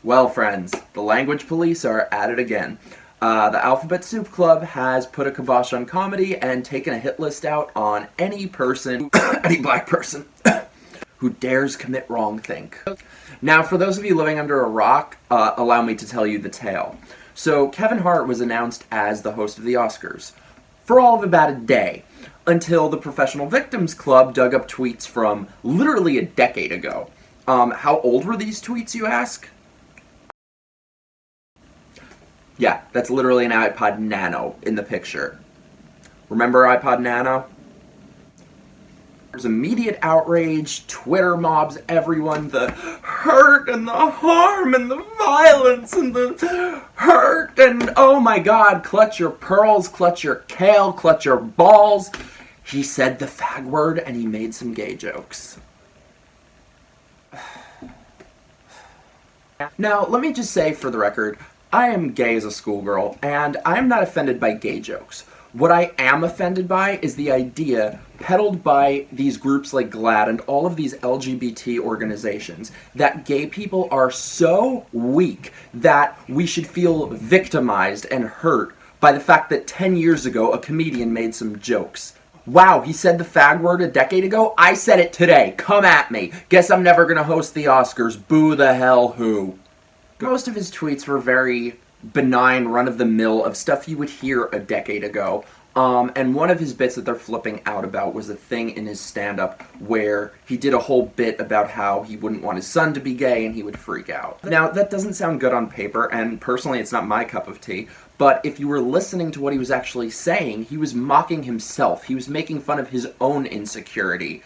Well, friends, the language police are at it again. The Alphabet Soup Club has put a kibosh on comedy and taken a hit list out on any person, any black person, who dares commit wrongthink. Now, for those of you living under a rock, allow me to tell you the tale. So, Kevin Hart was announced as the host of the Oscars for all of about a day, until the Professional Victims Club dug up tweets from literally a decade ago. How old were these tweets, you ask? Yeah, that's literally an iPod Nano in the picture. Remember iPod Nano? There's immediate outrage, Twitter mobs everyone, the hurt and the harm and the violence and the hurt and oh my god, clutch your pearls, clutch your kale, clutch your balls. He said the fag word and he made some gay jokes. Now, let me just say for the record, I am gay as a schoolgirl, and I'm not offended by gay jokes. What I am offended by is the idea peddled by these groups like GLAAD and all of these LGBT organizations that gay people are so weak that we should feel victimized and hurt by the fact that 10 years ago a comedian made some jokes. Wow, he said the fag word a decade ago? I said it today. Come at me. Guess I'm never gonna host the Oscars. Boo the hell who. Most of his tweets were very benign, run-of-the-mill of stuff you would hear a decade ago. And one of his bits that they're flipping out about was a thing in his stand-up where he did a whole bit about how he wouldn't want his son to be gay and he would freak out. Now, that doesn't sound good on paper, and personally it's not my cup of tea, but if you were listening to what he was actually saying, he was mocking himself. He was making fun of his own insecurity.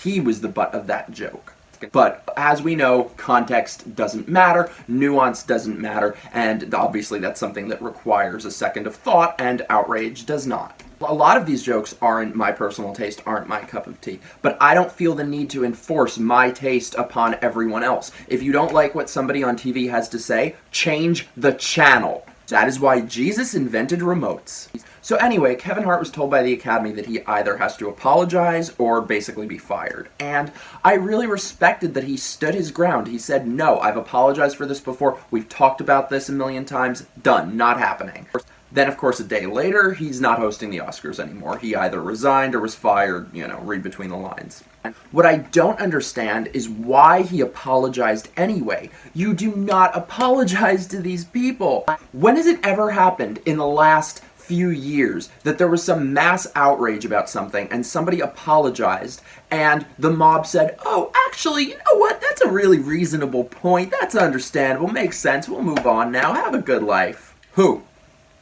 He was the butt of that joke. But as we know, context doesn't matter, nuance doesn't matter, and obviously that's something that requires a second of thought, and outrage does not. A lot of these jokes aren't my personal taste, aren't my cup of tea, but I don't feel the need to enforce my taste upon everyone else. If you don't like what somebody on TV has to say, change the channel. That is why Jesus invented remotes. So anyway, Kevin Hart was told by the Academy that he either has to apologize or basically be fired. And I really respected that he stood his ground. He said, no, I've apologized for this before. We've talked about this a million times. Done. Not happening. Then, of course, a day later, he's not hosting the Oscars anymore. He either resigned or was fired, read between the lines. What I don't understand is why he apologized anyway. You do not apologize to these people. When has it ever happened in the last few years that there was some mass outrage about something and somebody apologized and the mob said, oh, actually, you know what, that's a really reasonable point, that's understandable, makes sense, we'll move on now, have a good life? Who?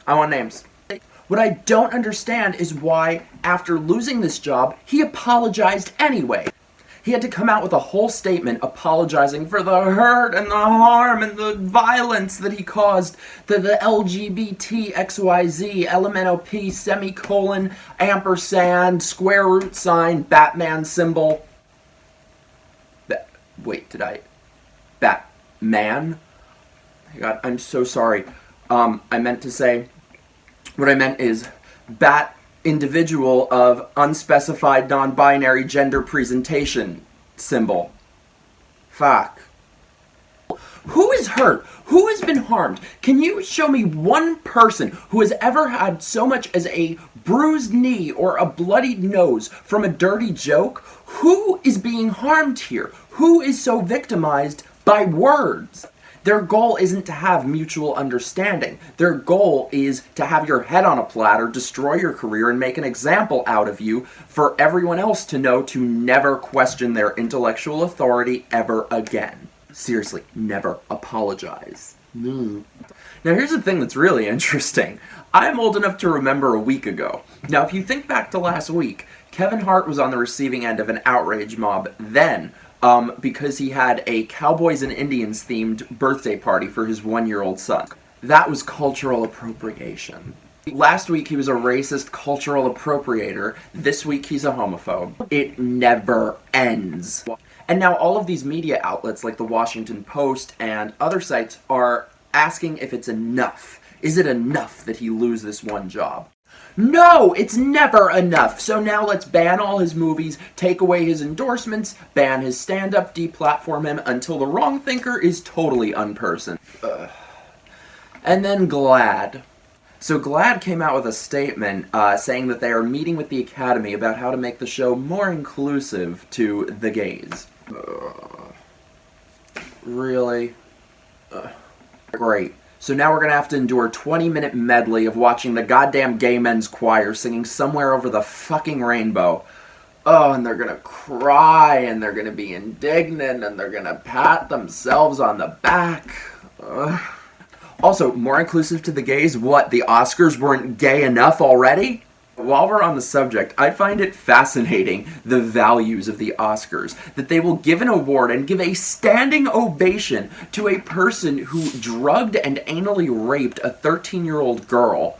I want names. What I don't understand is why, after losing this job, he apologized anyway. He had to come out with a whole statement apologizing for the hurt and the harm and the violence that he caused to the LGBTXYZLMNOP semicolon ampersand square root sign Batman symbol. Wait, did I? Batman? God, I'm so sorry. I meant to say, what I meant is bat individual of unspecified non-binary gender presentation symbol. Fuck. Who is hurt? Who has been harmed? Can you show me one person who has ever had so much as a bruised knee or a bloodied nose from a dirty joke? Who is being harmed here? Who is so victimized by words? Their goal isn't to have mutual understanding. Their goal is to have your head on a platter, destroy your career, and make an example out of you for everyone else to know to never question their intellectual authority ever again. Seriously, never apologize. No. Now here's the thing that's really interesting. I'm old enough to remember a week ago. Now if you think back to last week, Kevin Hart was on the receiving end of an outrage mob then, because he had a Cowboys and Indians themed birthday party for his 1-year-old son. That was cultural appropriation. Last week he was a racist cultural appropriator. This week he's a homophobe. It never ends. And now all of these media outlets like the Washington Post and other sites are asking if it's enough. Is it enough that he lose this one job? No, it's never enough. So now let's ban all his movies, take away his endorsements, ban his stand-up, deplatform him until the wrong thinker is totally unpersoned. And then GLAAD. So GLAAD came out with a statement saying that they are meeting with the Academy about how to make the show more inclusive to the gays. Really? Great. So now we're gonna have to endure a 20-minute medley of watching the goddamn gay men's choir singing Somewhere Over the Fucking Rainbow. Oh, and they're gonna cry, and they're gonna be indignant, and they're gonna pat themselves on the back. Ugh. Also, more inclusive to the gays? What, the Oscars weren't gay enough already? While we're on the subject, I find it fascinating, the values of the Oscars, that they will give an award and give a standing ovation to a person who drugged and anally raped a 13-year-old girl.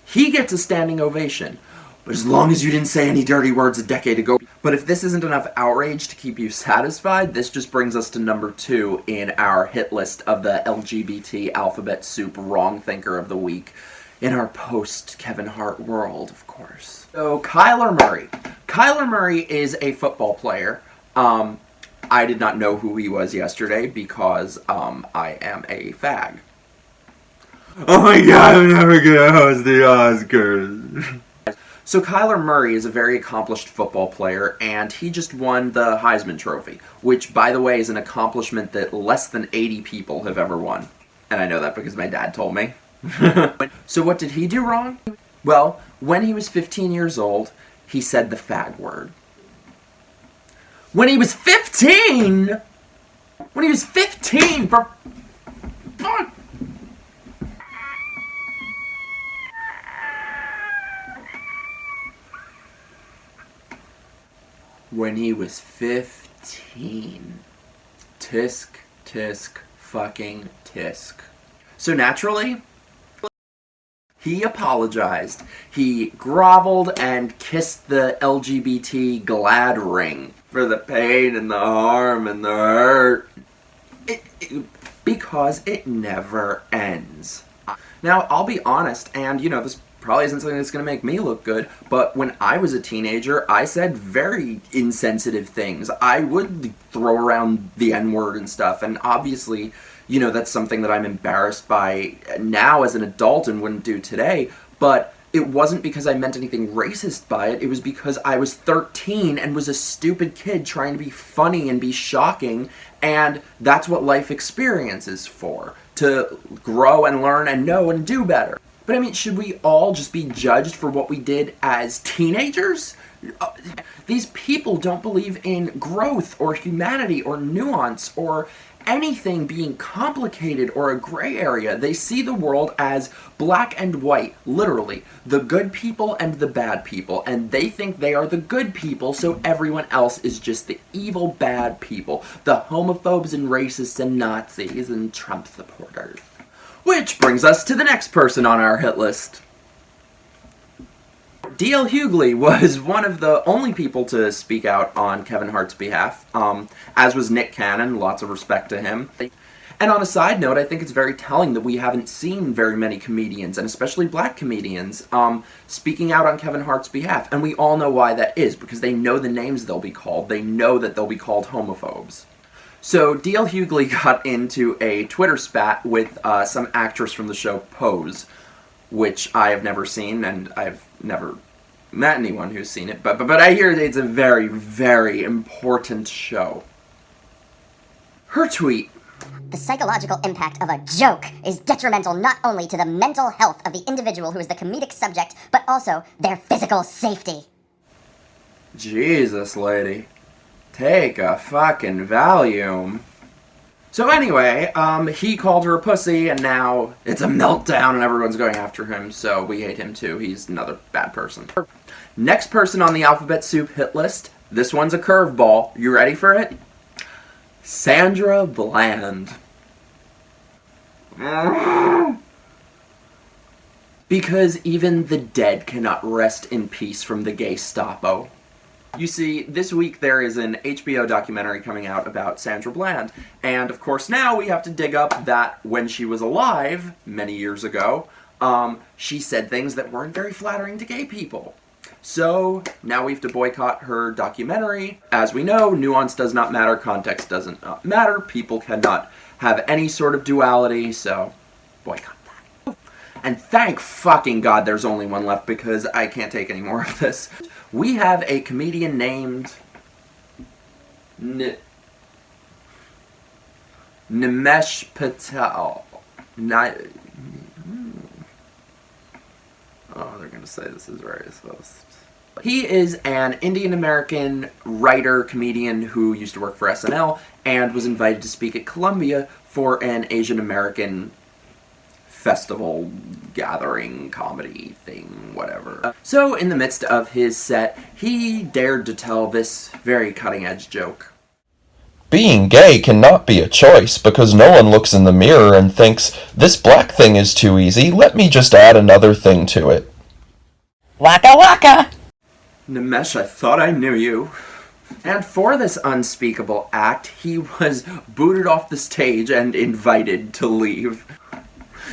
He gets a standing ovation. But as long as you didn't say any dirty words a decade ago. But if this isn't enough outrage to keep you satisfied, this just brings us to number 2 in our hit list of the LGBT alphabet soup wrong thinker of the week. In our post-Kevin Hart world, of course. So, Kyler Murray. Kyler Murray is a football player. I did not know who he was yesterday because I am a fag. Oh my god, I'm never gonna host the Oscars. So Kyler Murray is a very accomplished football player, and he just won the Heisman Trophy, which, by the way, is an accomplishment that less than 80 people have ever won. And I know that because my dad told me. So what did he do wrong? Well, when he was 15 years old, he said the fag word. When he was 15? When he was 15, for fuck! When he was 15. Tisk, tisk, fucking tisk. So naturally, he apologized. He groveled and kissed the LGBT GLAAD ring for the pain and the harm and the hurt. Because it never ends. Now, I'll be honest, and you know, this probably isn't something that's going to make me look good, but when I was a teenager, I said very insensitive things. I would throw around the N-word and stuff, and obviously, you know, that's something that I'm embarrassed by now as an adult and wouldn't do today, but it wasn't because I meant anything racist by it. It was because I was 13 and was a stupid kid trying to be funny and be shocking, and that's what life experience is for, to grow and learn and know and do better. But I mean, should we all just be judged for what we did as teenagers? These people don't believe in growth or humanity or nuance or anything being complicated or a gray area. They see the world as black and white, literally, the good people and the bad people, and they think they are the good people, so everyone else is just the evil bad people, the homophobes and racists and Nazis and Trump supporters. Which brings us to the next person on our hit list. D.L. Hughley was one of the only people to speak out on Kevin Hart's behalf, as was Nick Cannon, lots of respect to him. And on a side note, I think it's very telling that we haven't seen very many comedians, and especially black comedians, speaking out on Kevin Hart's behalf. And we all know why that is, because they know the names they'll be called. They know that they'll be called homophobes. So D.L. Hughley got into a Twitter spat with some actress from the show Pose, which I have never seen, and I've never met anyone who's seen it, but I hear it's a very, very important show. Her tweet: "The psychological impact of a joke is detrimental not only to the mental health of the individual who is the comedic subject, but also their physical safety." Jesus, lady. Take a fucking Valium. So anyway, he called her a pussy, and now it's a meltdown and everyone's going after him, so we hate him too. He's another bad person. Next person on the Alphabet Soup hit list. This one's a curveball. You ready for it? Sandra Bland. Because even the dead cannot rest in peace from the Gestapo. You see, this week there is an HBO documentary coming out about Sandra Bland, and of course now we have to dig up that when she was alive, many years ago, she said things that weren't very flattering to gay people. So now we have to boycott her documentary. As we know, nuance does not matter, context doesn't matter, people cannot have any sort of duality, so boycott that. And thank fucking God there's only one left, because I can't take any more of this. We have a comedian named Nimesh Patel. Oh, they're gonna say this is racist. He is an Indian American writer, comedian who used to work for SNL and was invited to speak at Columbia for an Asian American festival gathering comedy thing, whatever. So in the midst of his set, he dared to tell this very cutting-edge joke. Being gay cannot be a choice because no one looks in the mirror and thinks, this black thing is too easy, let me just add another thing to it. Waka waka! Nimesh, I thought I knew you. And for this unspeakable act, he was booted off the stage and invited to leave.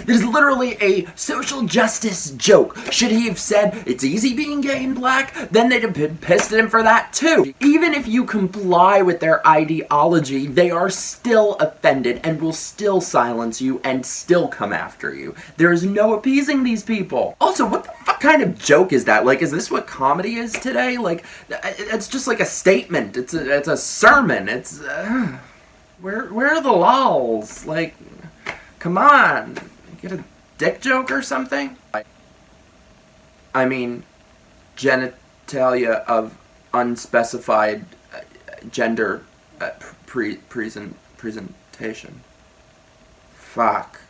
It is literally a social justice joke. Should he have said, it's easy being gay and black? Then they'd have been pissed at him for that too. Even if you comply with their ideology, they are still offended and will still silence you and still come after you. There is no appeasing these people. Also, what the fuck kind of joke is that? Like, is this what comedy is today? Like, it's just like a statement. It's a sermon. It's, where are the lols? Like, come on. Get a dick joke or something? I mean, genitalia of unspecified gender presentation. Fuck.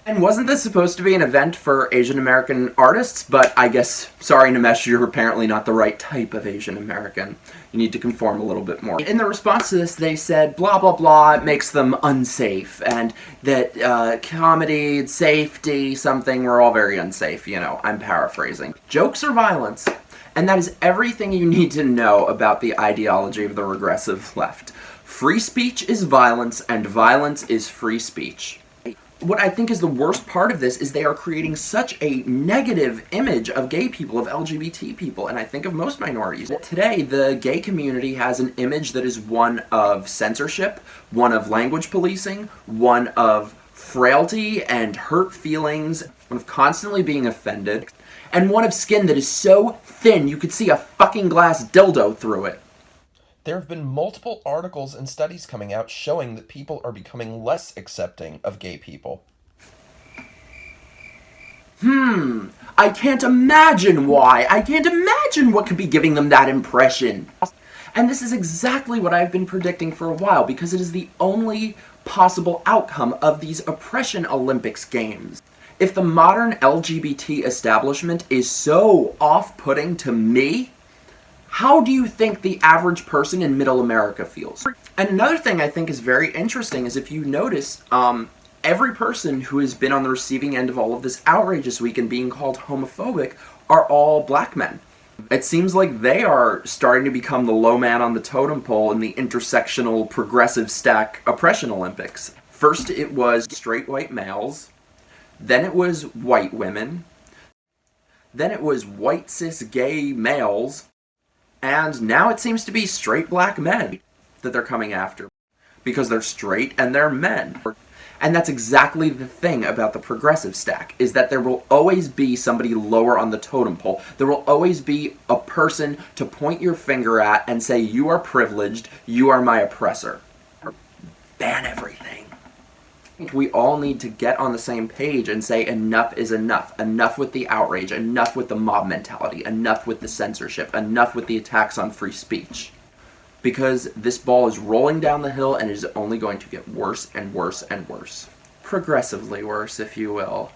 And wasn't this supposed to be an event for Asian American artists? But I guess, sorry Nimesh, you're apparently not the right type of Asian American. You need to conform a little bit more. In the response to this, they said, blah, blah, blah, it makes them unsafe, and that comedy, safety, something, we're all very unsafe, you know, I'm paraphrasing. Jokes are violence, and that is everything you need to know about the ideology of the regressive left. Free speech is violence, and violence is free speech. What I think is the worst part of this is they are creating such a negative image of gay people, of LGBT people, and I think of most minorities. Today, the gay community has an image that is one of censorship, one of language policing, one of frailty and hurt feelings, one of constantly being offended, and one of skin that is so thin you could see a fucking glass dildo through it. There have been multiple articles and studies coming out showing that people are becoming less accepting of gay people. I can't imagine why. I can't imagine what could be giving them that impression. And this is exactly what I've been predicting for a while, because it is the only possible outcome of these oppression Olympics games. If the modern LGBT establishment is so off-putting to me, how do you think the average person in Middle America feels? And another thing I think is very interesting is if you notice, every person who has been on the receiving end of all of this outrage this week and being called homophobic are all black men. It seems like they are starting to become the low man on the totem pole in the intersectional progressive stack oppression Olympics. First it was straight white males, then it was white women, then it was white cis gay males, and now it seems to be straight black men that they're coming after. Because they're straight and they're men. And that's exactly the thing about the progressive stack, is that there will always be somebody lower on the totem pole. There will always be a person to point your finger at and say, you are privileged, you are my oppressor. Ban everything. We all need to get on the same page and say enough is enough. Enough with the outrage, enough with the mob mentality, enough with the censorship, enough with the attacks on free speech. Because this ball is rolling down the hill and it is only going to get worse and worse and worse. Progressively worse, if you will.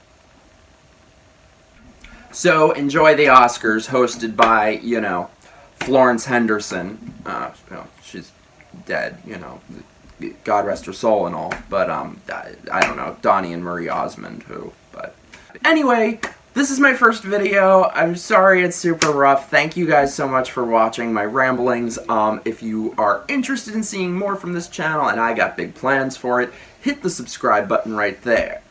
So, enjoy the Oscars, hosted by, you know, Florence Henderson. She's dead, you know. God rest her soul and all, but I don't know, Donnie and Marie Osmond, who, but anyway, this is my first video. I'm sorry it's super rough. Thank you guys so much for watching my ramblings. If you are interested in seeing more from this channel, and I got big plans for it, hit the subscribe button right there.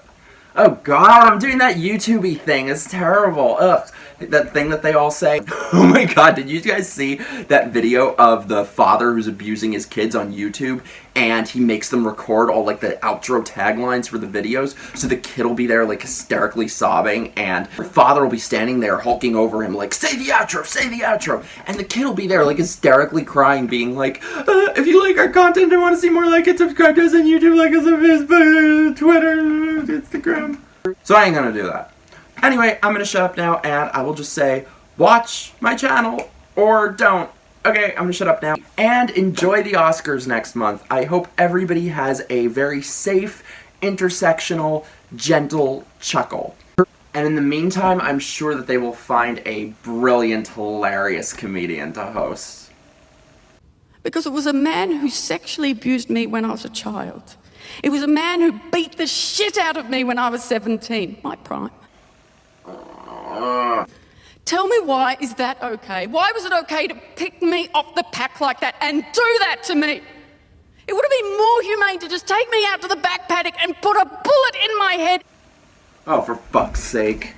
Oh god, I'm doing that YouTube-y thing. It's terrible. Ugh. That thing that they all say. Oh my god, did you guys see that video of the father who's abusing his kids on YouTube, and he makes them record all like the outro taglines for the videos, so the kid will be there like hysterically sobbing, and the father will be standing there hulking over him like, say the outro, and the kid will be there like hysterically crying, being like, if you like our content and want to see more like it, subscribe to us on YouTube, like us on Facebook, Twitter, Instagram. So I ain't gonna do that. Anyway, I'm gonna shut up now, and I will just say, watch my channel, or don't. Okay, I'm gonna shut up now. And enjoy the Oscars next month. I hope everybody has a very safe, intersectional, gentle chuckle. And in the meantime, I'm sure that they will find a brilliant, hilarious comedian to host. Because it was a man who sexually abused me when I was a child. It was a man who beat the shit out of me when I was 17, my prime. Tell me, why is that okay? Why was it okay to pick me off the pack like that and do that to me? It would have been more humane to just take me out to the back paddock and put a bullet in my head. Oh, for fuck's sake.